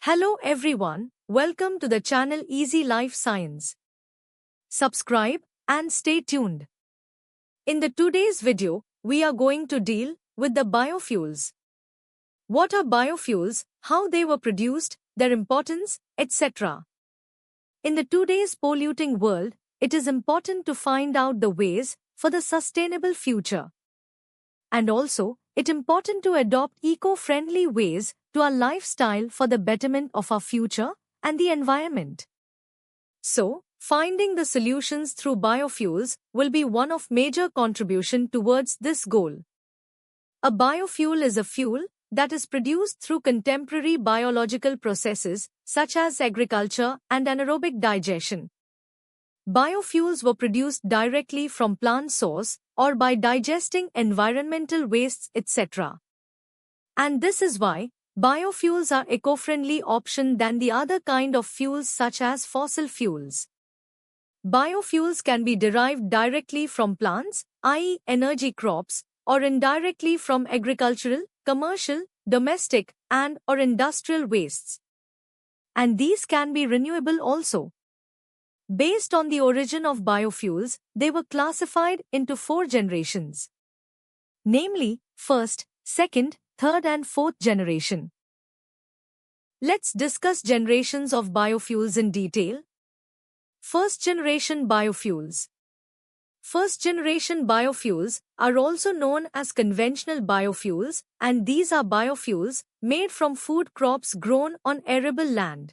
Hello everyone, welcome to the channel Easy Life Science. Subscribe and stay tuned. In the today's video, we are going to deal with the biofuels. What are biofuels, how they were produced, their importance, etc. In the today's polluting world, it is important to find out the ways for the sustainable future. And also, it's important to adopt eco-friendly ways to our lifestyle for the betterment of our future and the environment. So, finding the solutions through biofuels will be one of major contribution towards this goal. A biofuel is a fuel that is produced through contemporary biological processes such as agriculture and anaerobic digestion. Biofuels were produced directly from plant source or by digesting environmental wastes, etc. And this is why biofuels are eco-friendly option than the other kind of fuels such as fossil fuels. Biofuels can be derived directly from plants, i.e. energy crops, or indirectly from agricultural, commercial, domestic, and/or industrial wastes. And these can be renewable also. Based on the origin of biofuels, they were classified into 4 generations. Namely, first, second, third and fourth generation. Let's discuss generations of biofuels in detail. First generation biofuels. First generation biofuels are also known as conventional biofuels, and these are biofuels made from food crops grown on arable land.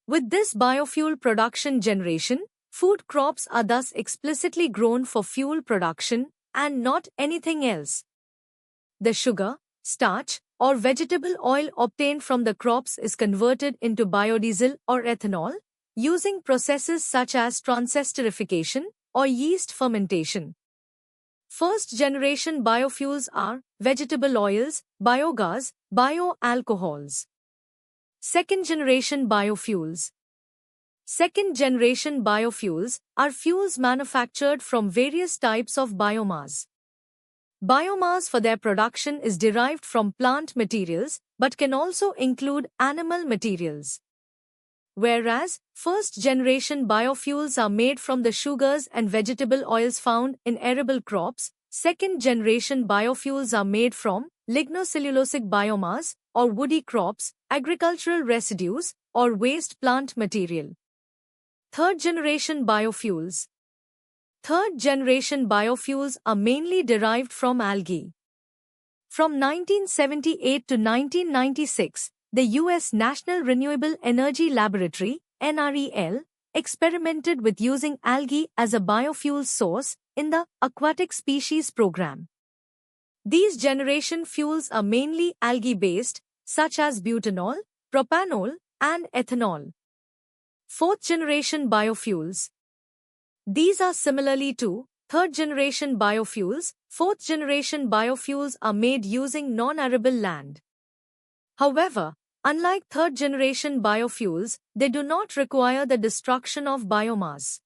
With this biofuel production generation, food crops are thus explicitly grown for fuel production and not anything else. The sugar, starch, or vegetable oil obtained from the crops is converted into biodiesel or ethanol, using processes such as transesterification or yeast fermentation. First-generation biofuels are vegetable oils, biogas, bioalcohols. Second-generation biofuels. Second-generation biofuels are fuels manufactured from various types of biomass. Biomass for their production is derived from plant materials but can also include animal materials. Whereas, first-generation biofuels are made from the sugars and vegetable oils found in arable crops, second-generation biofuels are made from lignocellulosic biomass or woody crops, agricultural residues, or waste plant material. Third-generation biofuels. Third-generation biofuels are mainly derived from algae. From 1978 to 1996, the U.S. National Renewable Energy Laboratory, NREL, experimented with using algae as a biofuel source in the Aquatic Species Program. These generation fuels are mainly algae-based, such as butanol, propanol, and ethanol. Fourth-generation biofuels. These are similarly to third-generation biofuels. Fourth-generation biofuels are made using non-arable land. However, unlike third-generation biofuels, they do not require the destruction of biomass.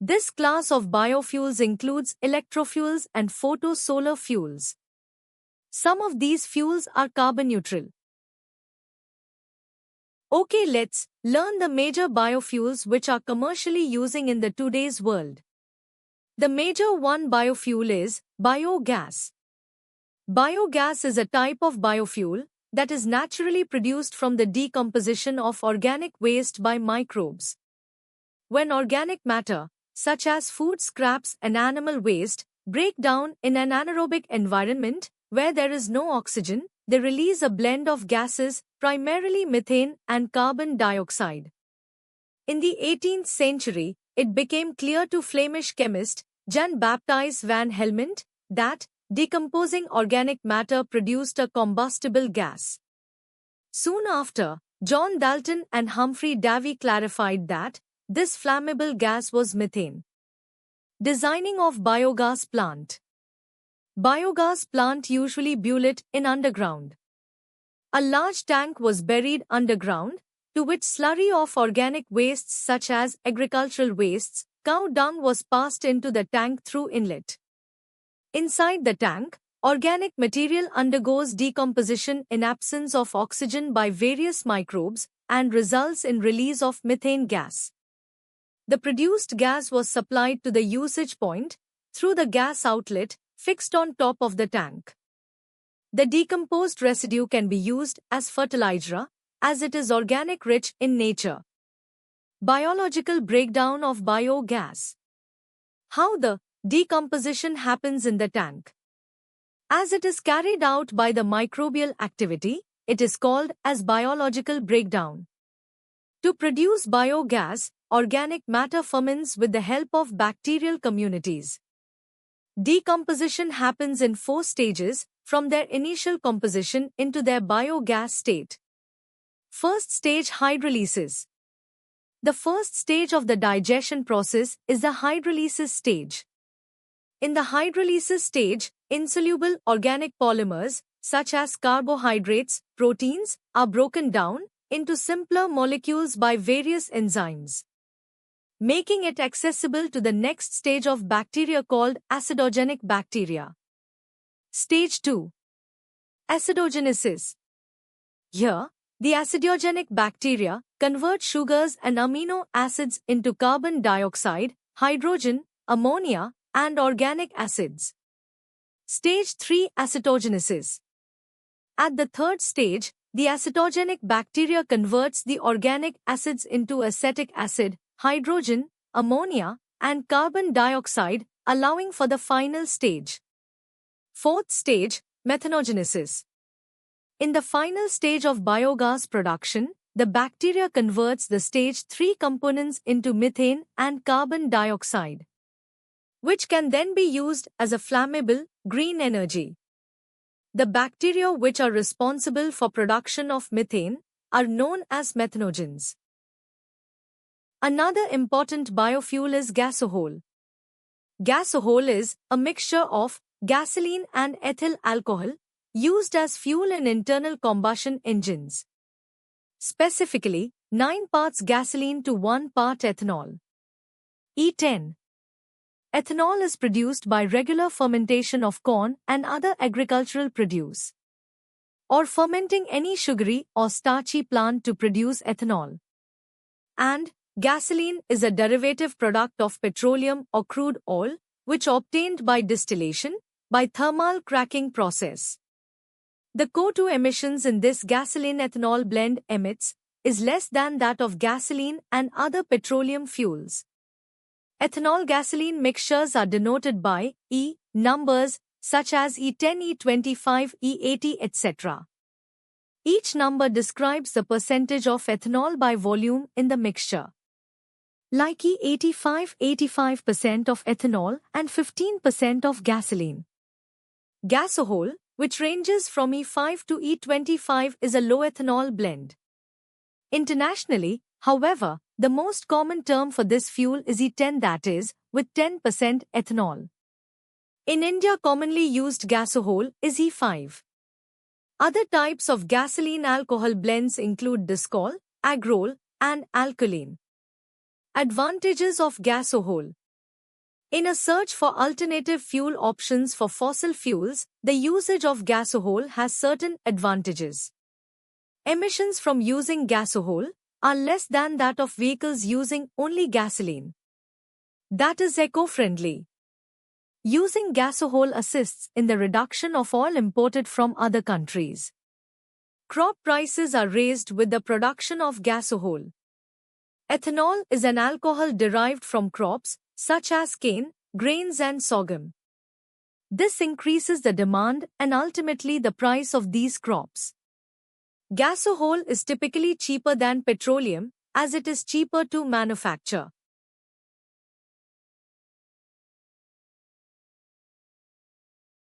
This class of biofuels includes electrofuels and photo-solar fuels. Some of these fuels are carbon neutral. Okay, let's learn the major biofuels which are commercially using in the today's world. The major one biofuel is biogas. Biogas is a type of biofuel that is naturally produced from the decomposition of organic waste by microbes. When organic matter, such as food scraps and animal waste, break down in an anaerobic environment where there is no oxygen, they release a blend of gases, primarily methane and carbon dioxide. In the 18th century, it became clear to Flemish chemist Jan-Baptist van Helmont that decomposing organic matter produced a combustible gas. Soon after, John Dalton and Humphrey Davy clarified that this flammable gas was methane. Designing of biogas plant. Biogas plant usually built in underground. A large tank was buried underground, to which slurry of organic wastes such as agricultural wastes, cow dung was passed into the tank through inlet. Inside the tank, Organic material undergoes decomposition in absence of oxygen by various microbes and results in release of methane gas. The produced gas was supplied to the usage point through the gas outlet fixed on top of the tank. The decomposed residue can be used as fertilizer, as it is organic rich in nature. Biological breakdown of biogas. How the decomposition happens in the tank. As it is carried out by the microbial activity, it is called as biological breakdown. To produce biogas, organic matter ferments with the help of bacterial communities. Decomposition happens in 4 stages, from their initial composition into their biogas state. First stage, hydrolysis. The first stage of the digestion process is the hydrolysis stage. In the hydrolysis stage, insoluble organic polymers, such as carbohydrates, proteins, are broken down into simpler molecules by various enzymes, making it accessible to the next stage of bacteria called acidogenic bacteria. Stage 2. Acidogenesis. Here, the acidogenic bacteria convert sugars and amino acids into carbon dioxide, hydrogen, ammonia, and organic acids. Stage 3. Acetogenesis. At the third stage, the acetogenic bacteria converts the organic acids into acetic acid, hydrogen, ammonia, and carbon dioxide, allowing for the final stage. Fourth stage, methanogenesis. In the final stage of biogas production, the bacteria converts the stage 3 components into methane and carbon dioxide, which can then be used as a flammable, green energy. The bacteria which are responsible for production of methane are known as methanogens. Another important biofuel is gasohol. Gasohol is a mixture of gasoline and ethyl alcohol used as fuel in internal combustion engines. Specifically, 9 parts gasoline to 1 part ethanol. E10. Ethanol is produced by regular fermentation of corn and other agricultural produce, or fermenting any sugary or starchy plant to produce ethanol. And gasoline is a derivative product of petroleum or crude oil, which obtained by distillation, by thermal cracking process. The CO2 emissions in this gasoline-ethanol blend emits is less than that of gasoline and other petroleum fuels. Ethanol-gasoline mixtures are denoted by E numbers such as E10, E25, E80, etc. Each number describes the percentage of ethanol by volume in the mixture. Like E85, 85% of ethanol and 15% of gasoline. Gasohol, which ranges from E5 to E25, is a low ethanol blend. Internationally, however, the most common term for this fuel is E10, that is, with 10% ethanol. In India, commonly used gasohol is E5. Other types of gasoline alcohol blends include discol, agrol, and alkaline. Advantages of gasohol. In a search for alternative fuel options for fossil fuels, the usage of gasohol has certain advantages. Emissions from using gasohol are less than that of vehicles using only gasoline. That is eco-friendly. Using gasohol assists in the reduction of oil imported from other countries. Crop prices are raised with the production of gasohol. Ethanol is an alcohol derived from crops such as cane, grains and sorghum. This increases the demand and ultimately the price of these crops. Gasohol is typically cheaper than petroleum as it is cheaper to manufacture.